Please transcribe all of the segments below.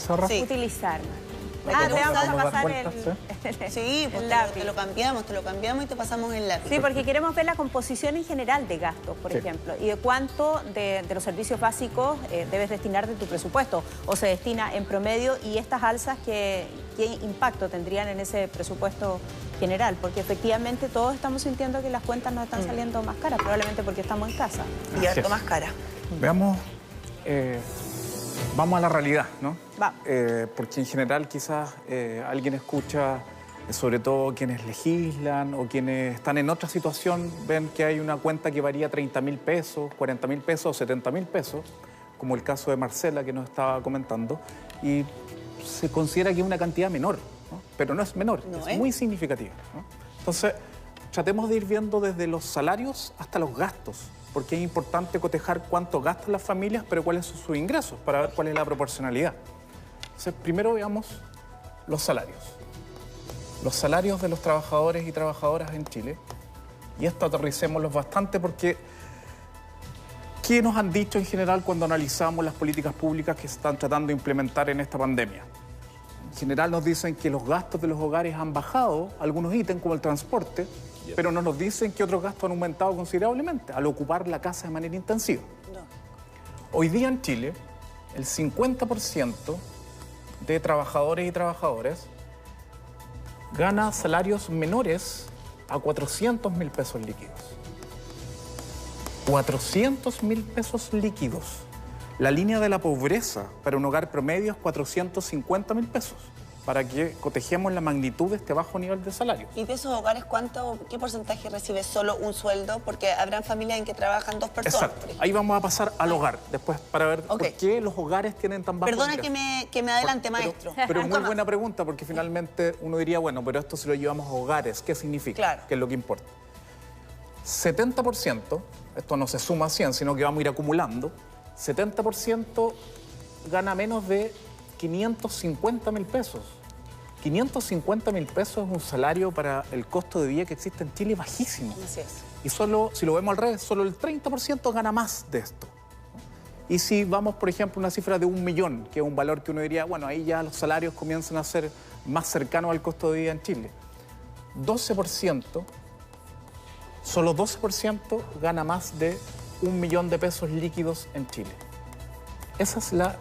pizarra. Sí. Utilizar. Te vamos a dar pasar vueltas, Sí, pues el te lápiz. lo cambiamos y te pasamos el lápiz. Sí, porque queremos ver la composición en general de gastos, por Sí. ejemplo, y de cuánto de los servicios básicos debes destinar de tu presupuesto, o se destina en promedio, y estas alzas, ¿qué impacto tendrían en ese presupuesto general? Porque efectivamente todos estamos sintiendo que las cuentas nos están saliendo más caras, probablemente porque estamos en casa. Y Así harto es. más cara. Veamos, vamos a la realidad, ¿no? Vamos. Porque en general quizás alguien escucha, sobre todo quienes legislan o quienes están en otra situación, ven que hay una cuenta que varía 30.000 pesos, 40.000 pesos o 70.000 pesos, como el caso de Marcela que nos estaba comentando, y se considera que es una cantidad menor, ¿no? Pero no es menor, No, es muy significativa, ¿no? Entonces, tratemos de ir viendo desde los salarios hasta los gastos, porque es importante cotejar cuánto gastan las familias, pero cuáles son sus ingresos, para ver cuál es la proporcionalidad. Entonces, primero veamos los salarios. Los salarios de los trabajadores y trabajadoras en Chile. Y esto aterricémoslos bastante porque ¿qué nos han dicho en general cuando analizamos las políticas públicas que se están tratando de implementar en esta pandemia? En general nos dicen que los gastos de los hogares han bajado, algunos ítems como el transporte, pero no nos dicen que otros gastos han aumentado considerablemente al ocupar la casa de manera intensiva. No. Hoy día en Chile, el 50% de trabajadores y trabajadoras gana salarios menores a 400.000 pesos líquidos. 400.000 pesos líquidos. La línea de la pobreza para un hogar promedio es 450.000 pesos, para que cotejemos la magnitud de este bajo nivel de salarios. ¿Y de esos hogares qué porcentaje recibe solo un sueldo? Porque habrán familias en que trabajan dos personas. Exacto. por ejemplo. Ahí vamos a pasar al hogar después para ver por qué los hogares tienen tan bajo Perdona ingreso. que me adelante, Pero- maestro. Pero Nunca muy más. buena pregunta, porque finalmente uno diría, bueno, pero esto si lo llevamos a hogares, ¿qué significa? Claro. ¿Qué es lo que importa? 70%, esto no se suma a 100, sino que vamos a ir acumulando, 70% gana menos de 550.000 pesos. 550.000 pesos es un salario para el costo de vida que existe en Chile bajísimo. Así es. Y solo, si lo vemos al revés, solo el 30% gana más de esto. Y si vamos, por ejemplo, a una cifra de 1 millón, que es un valor que uno diría, bueno, ahí ya los salarios comienzan a ser más cercanos al costo de vida en Chile. 12%, solo 12% gana más de 1 millón de pesos líquidos en Chile. Esa es la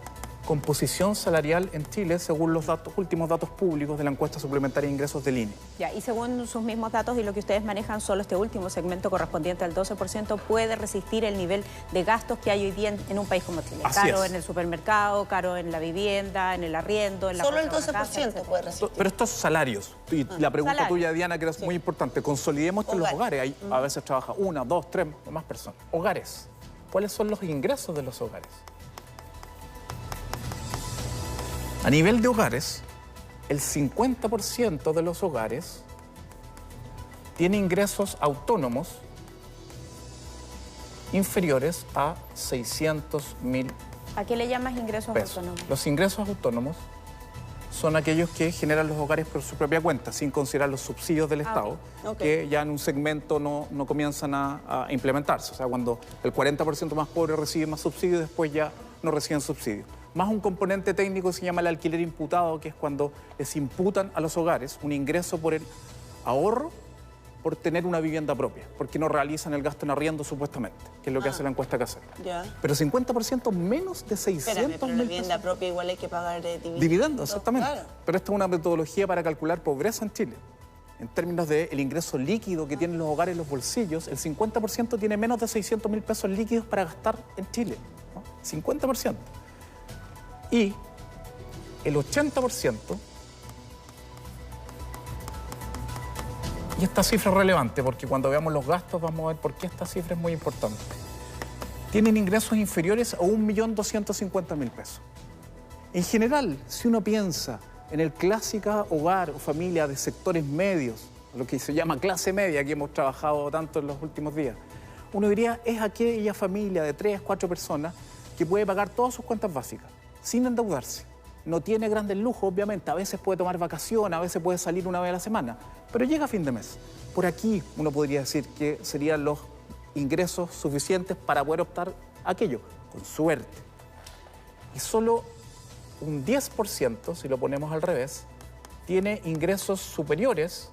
composición salarial en Chile según los últimos datos públicos de la encuesta suplementaria de ingresos del INE. Ya, y según sus mismos datos y lo que ustedes manejan, solo este último segmento correspondiente al 12% puede resistir el nivel de gastos que hay hoy día en un país como Chile. Así Caro es. en el supermercado, caro en la vivienda, en el arriendo, en la Solo el compra de una casa, 12% etcétera. puede resistir. Pero estos salarios, y la pregunta Salarios. tuya, Diana, que era muy importante, consolidemos esto en los Hogares. hogares. A veces trabaja 1, 2, 3 o más personas. Hogares. ¿Cuáles son los ingresos de los hogares? A nivel de hogares, el 50% de los hogares tiene ingresos autónomos inferiores a 600.000 ¿A qué le llamas ingresos pesos. autónomos? Los ingresos autónomos son aquellos que generan los hogares por su propia cuenta, sin considerar los subsidios del Estado, ok. que ya en un segmento no comienzan a implementarse. O sea, cuando el 40% más pobre recibe más subsidios, después ya no reciben subsidios. Más un componente técnico que se llama el alquiler imputado, que es cuando les imputan a los hogares un ingreso por el ahorro por tener una vivienda propia, porque no realizan el gasto en arriendo supuestamente, que es lo que hace la encuesta casera. Ya. Pero 50% menos de Espérame, pero 600.000 la pesos. vivienda propia igual hay que pagar dividendos. Dividendos, exactamente. Claro. Pero esta es una metodología para calcular pobreza en Chile. En términos del ingreso líquido que tienen los hogares en los bolsillos, el 50% tiene menos de 600.000 pesos líquidos para gastar en Chile, ¿no? 50%. Y el 80%, y esta cifra es relevante porque cuando veamos los gastos vamos a ver por qué esta cifra es muy importante, tienen ingresos inferiores a 1.250.000 pesos. En general, si uno piensa en el clásico hogar o familia de sectores medios, lo que se llama clase media, que hemos trabajado tanto en los últimos días, uno diría es aquella familia de 3, 4 personas que puede pagar todas sus cuentas básicas, sin endeudarse. No tiene grandes lujos, obviamente, a veces puede tomar vacaciones, a veces puede salir una vez a la semana, pero llega a fin de mes. Por aquí uno podría decir que serían los ingresos suficientes para poder optar a aquello, con suerte. Y solo un 10%, si lo ponemos al revés, tiene ingresos superiores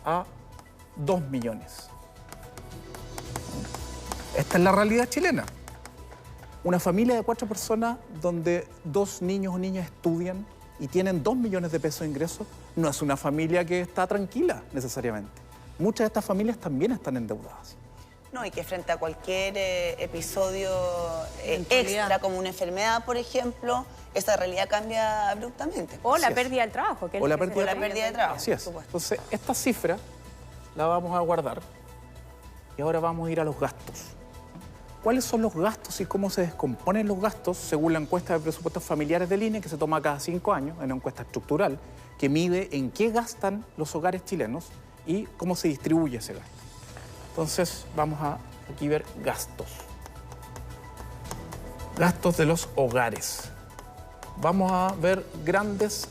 a 2 millones. Esta es la realidad chilena. Una familia de 4 personas donde 2 niños o niñas estudian y tienen 2 millones de pesos de ingresos, no es una familia que está tranquila necesariamente. Muchas de estas familias también están endeudadas. No, y que frente a cualquier episodio extra, como una enfermedad, por ejemplo, esa realidad cambia abruptamente. O la pérdida del trabajo. O la pérdida de trabajo. Así es. Entonces, esta cifra la vamos a guardar y ahora vamos a ir a los gastos. ¿Cuáles son los gastos y cómo se descomponen los gastos según la encuesta de presupuestos familiares del INE que se toma cada 5 años, una encuesta estructural que mide en qué gastan los hogares chilenos y cómo se distribuye ese gasto? Entonces vamos a aquí ver gastos. Gastos de los hogares. Vamos a ver grandes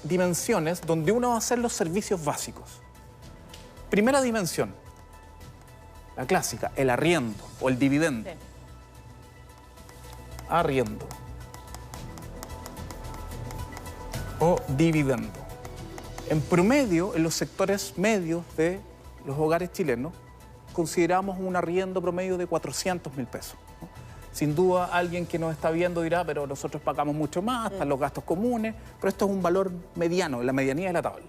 dimensiones donde uno va a hacer los servicios básicos. Primera dimensión, la clásica, el arriendo o el dividendo. Sí. Arriendo o dividendo. En promedio, en los sectores medios de los hogares chilenos, consideramos un arriendo promedio de 400.000 pesos. ¿No? Sin duda, alguien que nos está viendo dirá, pero nosotros pagamos mucho más, están los gastos comunes, pero esto es un valor mediano, la medianía de la tabla.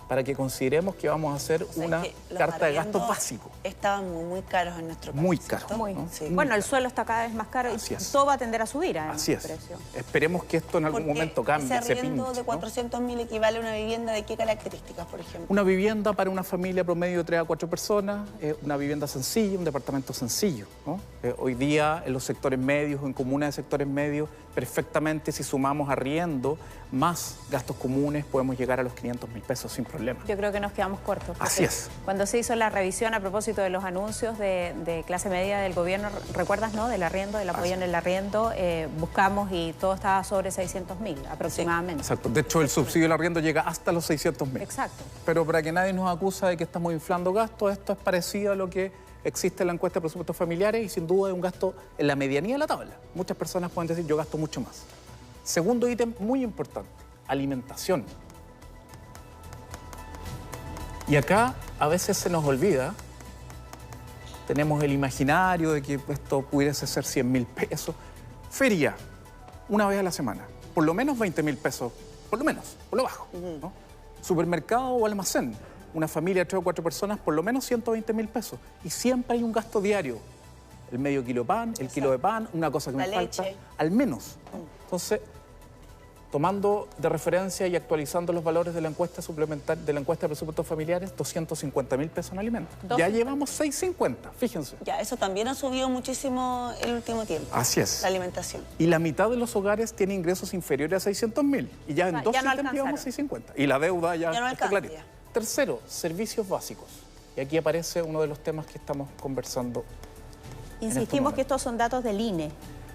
Para que consideremos que vamos a hacer una carta de gastos básico. Estaban muy caros en nuestro país. Muy caros. ¿No? Sí. Bueno, el suelo está cada vez más caro y todo va a tender a subir. Así es. Precio. Esperemos que esto en algún momento cambie, ese arriendo de 400.000 equivale a una vivienda de qué características, por ejemplo. Una vivienda para una familia promedio de 3 a 4 personas, una vivienda sencilla, un departamento sencillo, ¿no? Hoy día en los sectores medios, en comunas de sectores medios, perfectamente si sumamos arriendo más gastos comunes podemos llegar a los 500.000 pesos sin problema. Yo creo que nos quedamos cortos. Así es. Cuando se hizo la revisión a propósito de los anuncios de clase media del gobierno, ¿recuerdas, no? Del arriendo, del apoyo en el arriendo, buscamos y todo estaba sobre 600.000 aproximadamente. Sí, exacto. De hecho, el subsidio del arriendo llega hasta los 600.000. Exacto. Pero para que nadie nos acusa de que estamos inflando gastos, esto es parecido a lo que existe en la encuesta de presupuestos familiares y sin duda es un gasto en la medianía de la tabla. Muchas personas pueden decir, yo gasto mucho más. Segundo ítem muy importante, alimentación. Y acá a veces se nos olvida, tenemos el imaginario de que esto pudiese ser 100.000 pesos. Feria, una vez a la semana, por lo menos 20.000 pesos, por lo menos, por lo bajo. ¿No? Supermercado o almacén, una familia de 3 o 4 personas, por lo menos 120.000 pesos. Y siempre hay un gasto diario. El medio kilo de pan, el kilo de pan, una cosa que me falta, al menos. ¿No? Entonces, tomando de referencia y actualizando los valores de la encuesta suplementar, de la encuesta de presupuestos familiares, 250.000 pesos en alimentos. Ya llevamos 650, fíjense. Ya, eso también ha subido muchísimo el último tiempo. Así es. La alimentación. Y la mitad de los hogares tiene ingresos inferiores a 600.000. Y ya en 2 ítems llevamos 650. Y la deuda ya no está clarita. Tercero, servicios básicos. Y aquí aparece uno de los temas que estamos conversando. Insistimos que estos son datos del INE.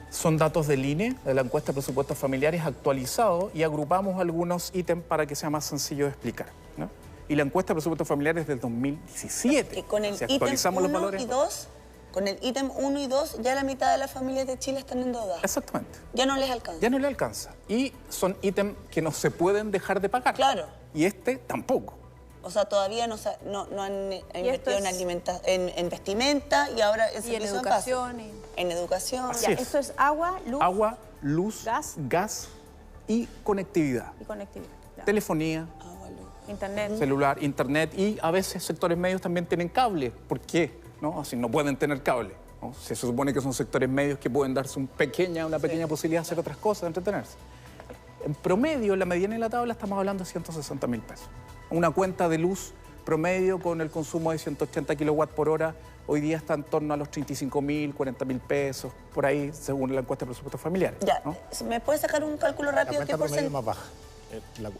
Son datos del INE, de la encuesta de presupuestos familiares actualizados y agrupamos algunos ítems para que sea más sencillo de explicar, ¿no? Y la encuesta de presupuestos familiares es del 2017. Y con el si actualizamos los valores, y 2, con el ítem 1 y 2, ya la mitad de las familias de Chile están endeudadas. Exactamente. Ya no les alcanza. Ya no les alcanza. Y son ítems que no se pueden dejar de pagar. Claro. Y este tampoco. O sea, todavía no han invertido en vestimenta y ahora en servicios en educación. En educación. Así es. Esto es agua, luz, gas y conectividad. Claro. Telefonía, agua, luz, internet, celular, internet y a veces sectores medios también tienen cable. ¿Por qué? ¿No? Así no pueden tener cable, ¿no? Se supone que son sectores medios que pueden darse una pequeña posibilidad de hacer otras cosas, de entretenerse. En promedio, en la mediana de la tabla, estamos hablando de 160.000 pesos. Una cuenta de luz promedio con el consumo de 180 kilowatts por hora hoy día está en torno a los 35.000, 40.000 pesos, por ahí, según la encuesta de presupuestos familiares. Ya, ¿no? ¿Me puedes sacar un cálculo rápido? La cuenta promedio es más baja.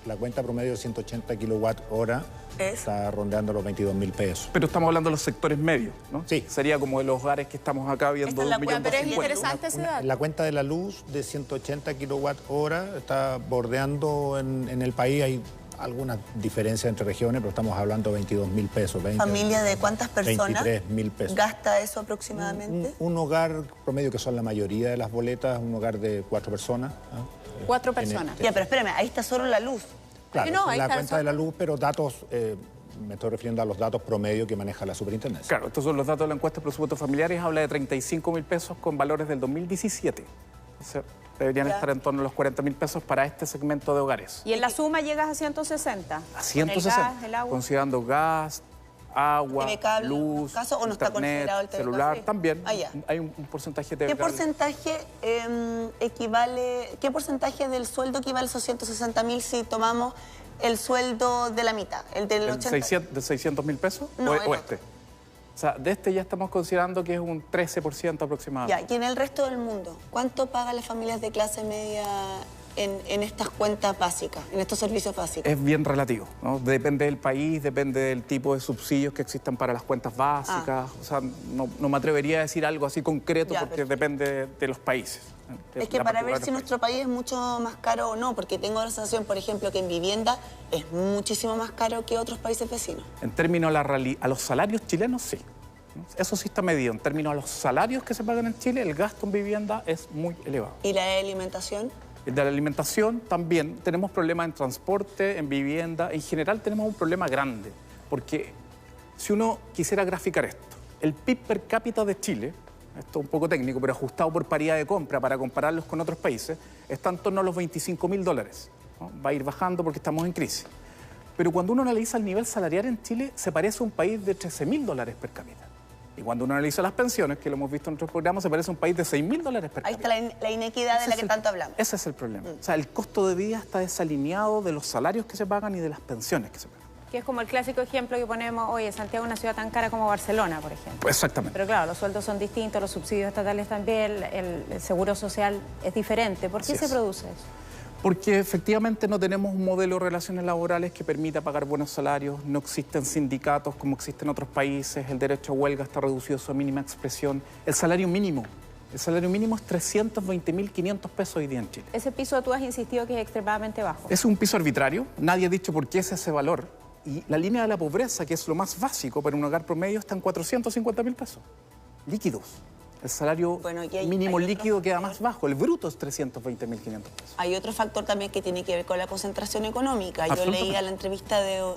La cuenta promedio de 180 kilowatt hora está rondeando los 22.000 pesos. Pero estamos hablando de los sectores medios, ¿no? Sí. Sería como de los hogares que estamos acá viendo. Esta es la cuenta, pero es interesante ese dato. La cuenta de la luz de 180 kilowatt hora está bordeando en el país. Hay alguna diferencia entre regiones, pero estamos hablando de 22.000 pesos. ¿Familia de cuántas personas 23.000 pesos. gasta eso aproximadamente? Un hogar promedio, que son la mayoría de las boletas, un hogar de 4 personas. ¿eh? 4 personas. Ya, pero espérame, ahí está solo la luz. Claro, No, es ahí la está cuenta de la luz, pero datos, me estoy refiriendo a los datos promedio que maneja la superintendencia. Claro, estos son los datos de la encuesta de presupuestos familiares, habla de 35.000 pesos con valores del 2017. O sea, deberían estar en torno a los 40.000 pesos para este segmento de hogares. Y en la suma llegas a 160. A 160, Con el gas, el agua. considerando gas, agua, ¿TV cable, luz, caso, o no está internet, considerado el TV celular, cable? también. Ah, ya. Hay un porcentaje de ¿Qué cable. porcentaje equivale, qué porcentaje del sueldo equivale a esos 160.000 si tomamos el sueldo de la mitad, el del 80? ¿De 600.000 pesos? No, ¿O este? O sea, de este ya estamos considerando que es un 13% aproximadamente. Ya, y en el resto del mundo, ¿cuánto pagan las familias de clase media en estas cuentas básicas, en estos servicios básicos? Es bien relativo, ¿no? Depende del país, depende del tipo de subsidios que existan para las cuentas básicas. O sea, no me atrevería a decir algo así concreto, Ya, porque depende de los países. Es que para ver si nuestro país es mucho más caro o no, porque tengo la sensación, por ejemplo, que en vivienda es muchísimo más caro que otros países vecinos. En términos a los salarios chilenos, sí. Eso sí está medido. En términos a los salarios que se pagan en Chile, el gasto en vivienda es muy elevado. ¿Y la de alimentación? El de la alimentación también. Tenemos problemas en transporte, en vivienda. En general tenemos un problema grande, porque si uno quisiera graficar esto, el PIB per cápita de Chile, esto es un poco técnico, pero ajustado por paridad de compra para compararlos con otros países, está en torno a los $25.000, ¿no? Va a ir bajando porque estamos en crisis. Pero cuando uno analiza el nivel salarial en Chile, se parece a un país de $13.000 per cápita. Y cuando uno analiza las pensiones, que lo hemos visto en otros programas, se parece a un país de $6.000 per cápita. Ahí está la inequidad de la que tanto hablamos. Ese es el problema. O sea, el costo de vida está desalineado de los salarios que se pagan y de las pensiones que se pagan. Que es como el clásico ejemplo que ponemos, oye, Santiago es una ciudad tan cara como Barcelona, por ejemplo. Exactamente. Pero claro, los sueldos son distintos, los subsidios estatales también, el seguro social es diferente. ¿Por qué se produce eso? Porque efectivamente no tenemos un modelo de relaciones laborales que permita pagar buenos salarios, no existen sindicatos como existen en otros países, el derecho a huelga está reducido a su mínima expresión. El salario mínimo es 320.500 pesos hoy día en Chile. Ese piso tú has insistido que es extremadamente bajo. Es un piso arbitrario, nadie ha dicho por qué es ese valor. Y la línea de la pobreza, que es lo más básico para un hogar promedio, está en 450.000 pesos líquidos. El salario mínimo líquido queda más bajo, el bruto es 320.500 pesos. Hay otro factor también que tiene que ver con la concentración económica. Yo leía la entrevista de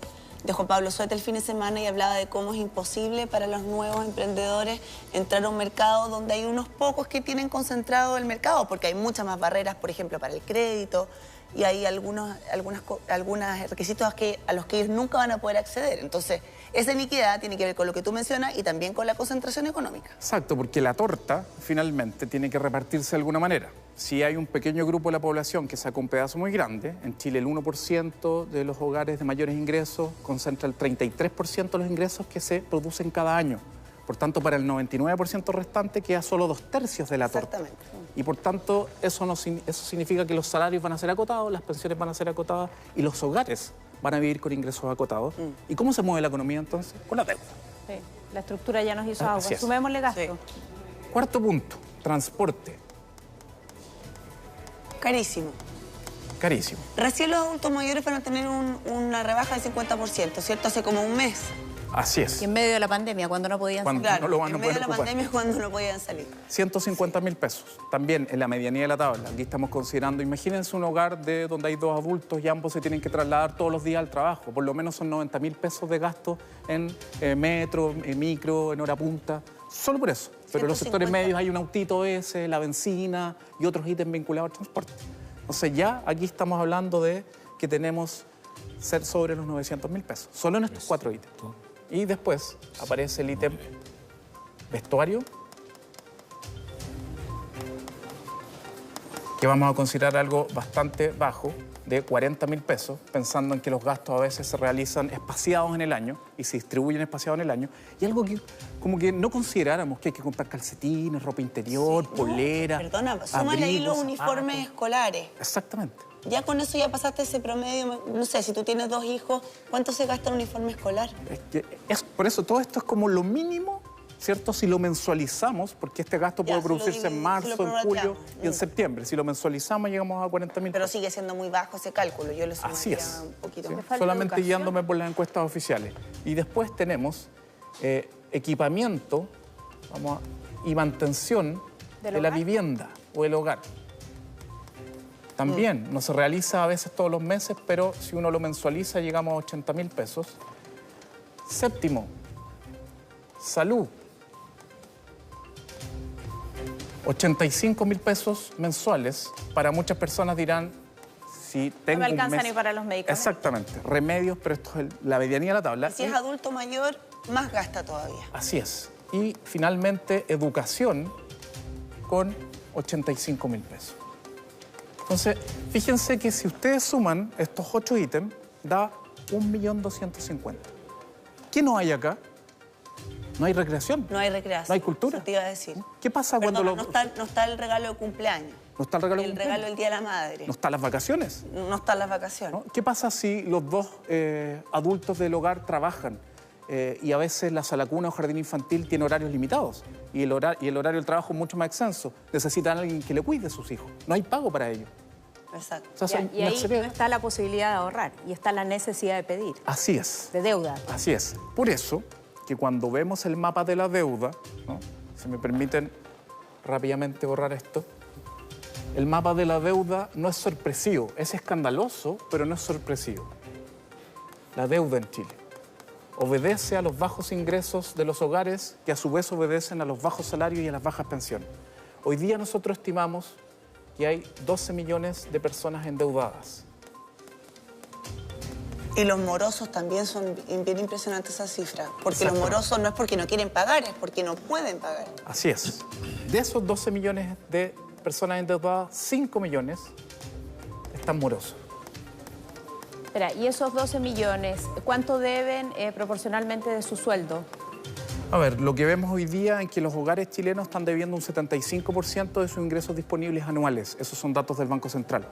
Juan Pablo Suete el fin de semana y hablaba de cómo es imposible para los nuevos emprendedores entrar a un mercado donde hay unos pocos que tienen concentrado el mercado, porque hay muchas más barreras, por ejemplo, para el crédito, y hay algunos requisitos a los que ellos nunca van a poder acceder. Entonces, esa iniquidad tiene que ver con lo que tú mencionas y también con la concentración económica. Exacto, porque la torta finalmente tiene que repartirse de alguna manera. Si hay un pequeño grupo de la población que saca un pedazo muy grande, en Chile el 1% de los hogares de mayores ingresos concentra el 33% de los ingresos que se producen cada año. Por tanto, para el 99% restante queda solo 2/3 de la torta. Exactamente. Y por tanto, eso significa que los salarios van a ser acotados, las pensiones van a ser acotadas y los hogares van a vivir con ingresos acotados. ¿Y cómo se mueve la economía entonces? Con la deuda. Sí, la estructura ya nos hizo agua. Así es. Sumémosle gasto. Sí. Cuarto punto, transporte. Carísimo. Carísimo. Recién los adultos mayores van a tener una rebaja del 50%, ¿cierto? Hace como un mes. Así es. Y en medio de la pandemia, cuando no podían Cuando salir. no lo van a en medio de poder la ocupar. pandemia es cuando no podían salir. 150.000 pesos. También en la medianía de la tabla. Aquí estamos considerando, imagínense un hogar donde hay 2 adultos y ambos se tienen que trasladar todos los días al trabajo. Por lo menos son 90.000 pesos de gasto en metro, en micro, en hora punta. Solo por eso. Pero en los sectores medios hay un autito ese, la benzina y otros ítems vinculados al transporte. Entonces ya aquí estamos hablando de que tenemos ser sobre los 900.000 pesos. Solo en estos 4 ítems. Y después aparece el ítem vestuario, que vamos a considerar algo bastante bajo, de 40.000 pesos, pensando en que los gastos a veces se realizan espaciados en el año y se distribuyen espaciados en el año. Y algo que como que no consideráramos, que hay que comprar calcetines, ropa interior, polera, Perdona, súmale ahí los uniformes escolares. Exactamente. Ya con eso ya pasaste ese promedio, no sé, si tú tienes 2 hijos, ¿cuánto se gasta en uniforme escolar? Por eso todo esto es como lo mínimo ¿cierto? Si lo mensualizamos, porque este gasto puede producirse en marzo, en julio y en septiembre. Si lo mensualizamos, llegamos a 40.000. Pero sigue siendo muy bajo ese cálculo. Yo lo Así es. un poquito ¿Sí? más. Solamente guiándome por las encuestas oficiales. Y después tenemos equipamiento y mantención de la vivienda o el hogar. También no se realiza a veces todos los meses, pero si uno lo mensualiza llegamos a 80.000 pesos. Séptimo, salud. 85.000 pesos mensuales. Para muchas personas dirán, si tengo no me alcanza un mes... ni para los medicamentos. Exactamente, remedios, pero esto es la medianía de la tabla. Y si es adulto mayor, más gasta todavía. Así es. Y finalmente, educación con 85.000 pesos. Entonces, fíjense que si ustedes suman estos 8 ítems, da 1.250.000. ¿Qué no hay acá? No hay recreación. No hay recreación. No hay cultura. Eso te iba a decir. ¿Qué pasa Perdona, cuando no está el regalo de cumpleaños. No está el regalo de El cumpleaños. regalo del Día de la Madre. No están las vacaciones. No están las vacaciones. ¿No? ¿Qué pasa si los dos adultos del hogar trabajan y a veces la sala cuna o jardín infantil tiene horarios limitados y el horario del trabajo es mucho más extenso? Necesitan a alguien que le cuide a sus hijos. No hay pago para ello. Exacto. O sea, Y ahí no está la posibilidad de ahorrar y está la necesidad de pedir. Así es. De deuda. Así es. Por eso que cuando vemos el mapa de la deuda, ¿no? Si me permiten rápidamente borrar esto, el mapa de la deuda no es sorpresivo, es escandaloso, pero no es sorpresivo. La deuda en Chile obedece a los bajos ingresos de los hogares, que a su vez obedecen a los bajos salarios y a las bajas pensiones. Hoy día nosotros estimamos que hay 12 millones de personas endeudadas. Y los morosos también son bien impresionantes esas cifras. Porque los morosos no es porque no quieren pagar, es porque no pueden pagar. Así es. De esos 12 millones de personas endeudadas, 5 millones están morosos. Espera, y esos 12 millones, ¿cuánto deben proporcionalmente de su sueldo? A ver, lo que vemos hoy día es que los hogares chilenos están debiendo un 75% de sus ingresos disponibles anuales. Esos son datos del Banco Central.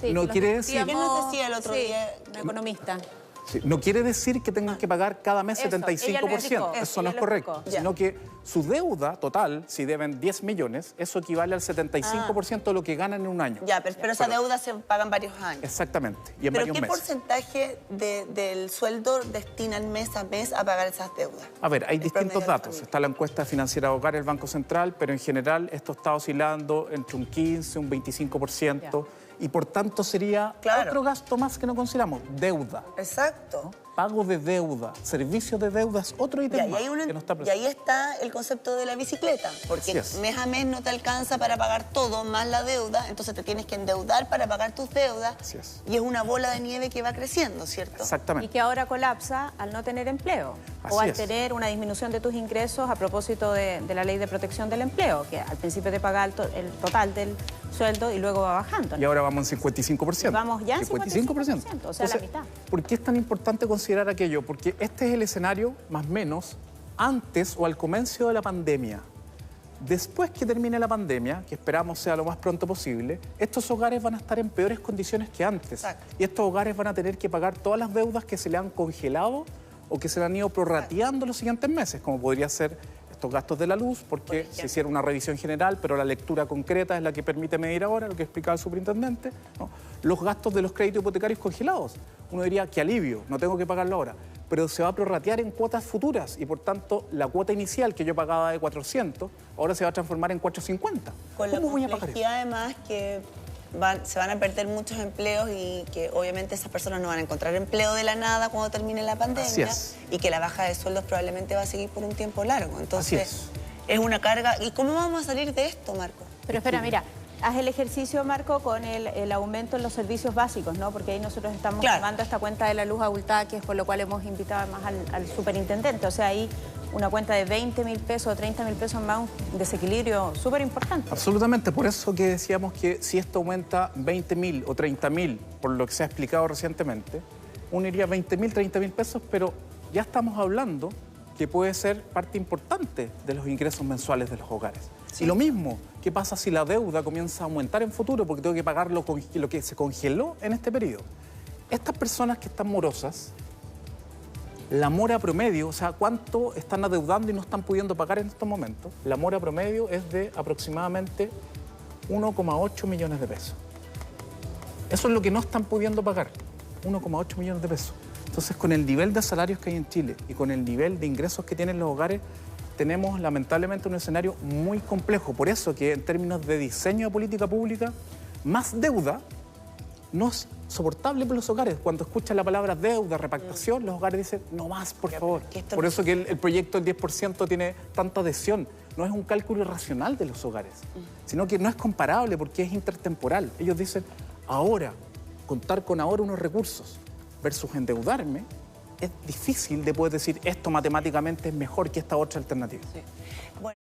Sí, No quiere decir... ¿Quién nos decía el otro día? Un economista. Sí, no quiere decir que tengan que pagar cada mes Eso, 75%. ella lo explicó, Eso no es ella lo correcto. explicó. Sino que su deuda total, si deben 10 millones, eso equivale al 75% de lo que ganan en un año. Ya, pero esa deuda se paga en varios años. Exactamente. Y en ¿Pero varios qué meses. porcentaje del sueldo destinan mes a mes a pagar esas deudas? A ver, hay distintos promedio de la datos. familia. Está la encuesta financiera de hogar, el Banco Central, pero en general esto está oscilando entre un 15, un 25%. Y por tanto sería otro gasto más que no consideramos, deuda. Exacto. ¿No? Pago de deuda, servicio de deuda es otro ítem más que no está Y presente. ahí está el concepto de la bicicleta, porque mes a mes no te alcanza para pagar todo, más la deuda, entonces te tienes que endeudar para pagar tus deudas. Así es. Y es una bola de nieve que va creciendo, ¿cierto? Exactamente. Y que ahora colapsa al no tener empleo o al tener una disminución de tus ingresos a propósito de la ley de protección del empleo, que al principio te paga el total del sueldo y luego va bajando, ¿no? Y ahora vamos en 55%. Y vamos ya en 55%, o sea, la mitad. ¿Por qué es tan importante considerar aquello? Porque este es el escenario, más o menos, antes o al comienzo de la pandemia. Después que termine la pandemia, que esperamos sea lo más pronto posible, estos hogares van a estar en peores condiciones que antes. Exacto. Y estos hogares van a tener que pagar todas las deudas que se le han congelado o que se le han ido prorrateando los siguientes meses, como podría ser estos gastos de la luz, porque se hiciera una revisión general, pero la lectura concreta es la que permite medir ahora, lo que explicaba el superintendente, ¿no? Los gastos de los créditos hipotecarios congelados. Uno diría, qué alivio, no tengo que pagarlo ahora, pero se va a prorratear en cuotas futuras y por tanto la cuota inicial que yo pagaba de 400, ahora se va a transformar en 450. Con la ¿Cómo voy a pagar eso? complejidad además que se van a perder muchos empleos y que obviamente esas personas no van a encontrar empleo de la nada cuando termine la pandemia. Así es. Y que la baja de sueldos probablemente va a seguir por un tiempo largo. Entonces, Así es una carga. ¿Y cómo vamos a salir de esto, Marco? Pero espera, mira, haz el ejercicio, Marco, con el aumento en los servicios básicos, ¿no? Porque ahí nosotros estamos tomando esta cuenta de la luz abultada, que es por lo cual hemos invitado más al superintendente. O sea, ahí una cuenta de 20.000 pesos o 30.000 pesos más, un desequilibrio súper importante. Absolutamente, por eso que decíamos que si esto aumenta 20.000 o 30.000, por lo que se ha explicado recientemente, uno iría 20.000, 30.000 pesos, pero ya estamos hablando que puede ser parte importante de los ingresos mensuales de los hogares. Sí. Y lo mismo, ¿qué pasa si la deuda comienza a aumentar en futuro porque tengo que pagar lo que se congeló en este periodo? Estas personas que están morosas La mora promedio, o sea, cuánto están adeudando y no están pudiendo pagar en estos momentos, la mora promedio es de aproximadamente 1,8 millones de pesos. Eso es lo que no están pudiendo pagar, 1,8 millones de pesos. Entonces, con el nivel de salarios que hay en Chile y con el nivel de ingresos que tienen los hogares, tenemos lamentablemente un escenario muy complejo. Por eso que en términos de diseño de política pública, más deuda no es soportable por los hogares. Cuando escuchan la palabra deuda, repactación, los hogares dicen, no más, por favor. Por eso que el proyecto del 10% tiene tanta adhesión. No es un cálculo irracional de los hogares, sino que no es comparable porque es intertemporal. Ellos dicen, ahora, contar con ahora unos recursos versus endeudarme, es difícil de poder decir esto matemáticamente es mejor que esta otra alternativa. Sí. Bueno.